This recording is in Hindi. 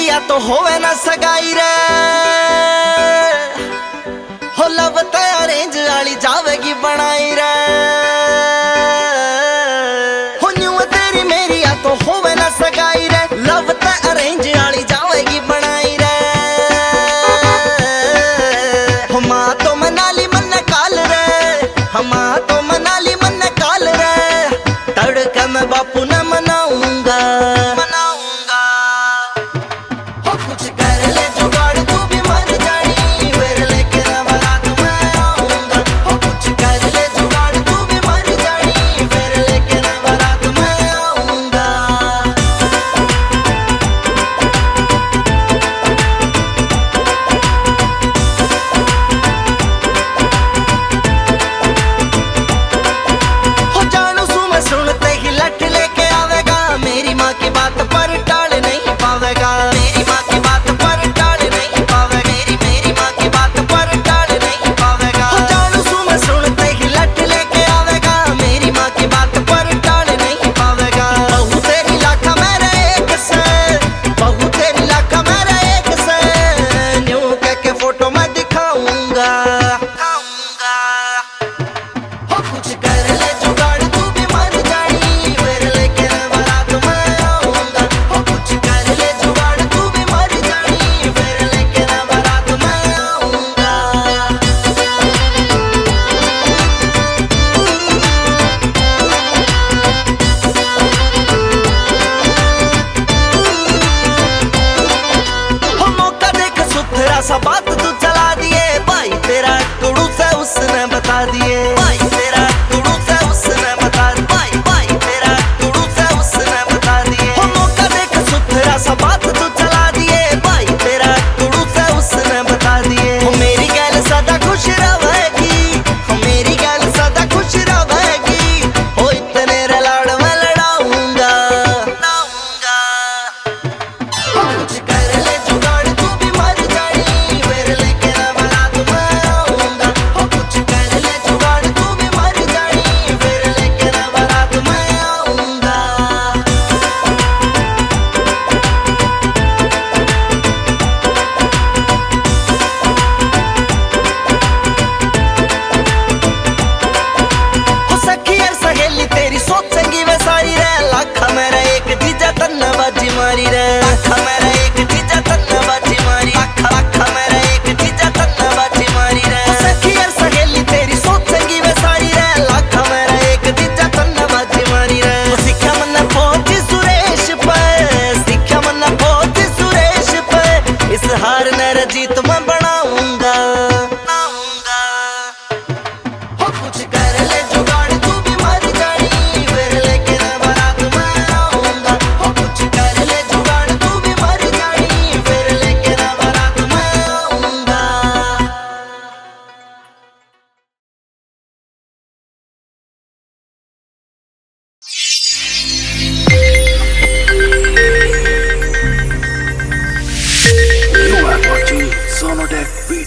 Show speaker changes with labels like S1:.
S1: या तो होवे ना सगाई रे, हो लव ते अरेंज वाली जावेगी बनाई रे। हो न्यू तेरी मेरी या तो होवे ना सगाई रे, लव ते अरेंज वाली जावेगी बनाई रे। हो माँ तो मनाली मन काल रे, हमा तो मनाली मन काल रे, तड़का मैं बापू न मनाऊंगा। सा बात तू चला दिए भाई, तेरा टुडू से उसने बता दिए। भाई तेरा टुडू से उसने बता दिए। भाई भाई तेरा टुडू से उसने बता दिए। हो मौका देख सुथरा सा बात तू चला दिए भाई, तेरा टुडू से उसने बता दिए। हो मेरी गैल सदा खुश रहेगी, हो मेरी गैल सदा खुश रहेगी। हो इतने लाड़ में लड़ाऊंगा। कुछ कर ले जुगाड़ तू भी मर जानी, मारी रे आखा मेरा एक जीजा तन्ना बाजी मारी। आखा मेरा एक जीजा तन्ना बाजी मारी रे। सखी यार सहेली तेरी सोच संगी वे सारी रे, लाखा मेरा एक जीजा तन्ना बाजी मारी रे। सिक्खा मन्ना पहुंची सुरेश पे, सिक्खा मन्ना पहुंची सुरेश पे, इस हार ने जीत मैं बनाऊंगा। हो कुछ कर ले जुगाड़ तू भी मर जानी, फिर लेके ना बारात मैं आऊंगा। हो कुछ कर ले जुगाड़ तू भी मर जानी, फिर लेके ना बारात मैं आऊंगा।
S2: You are watching Sonotech.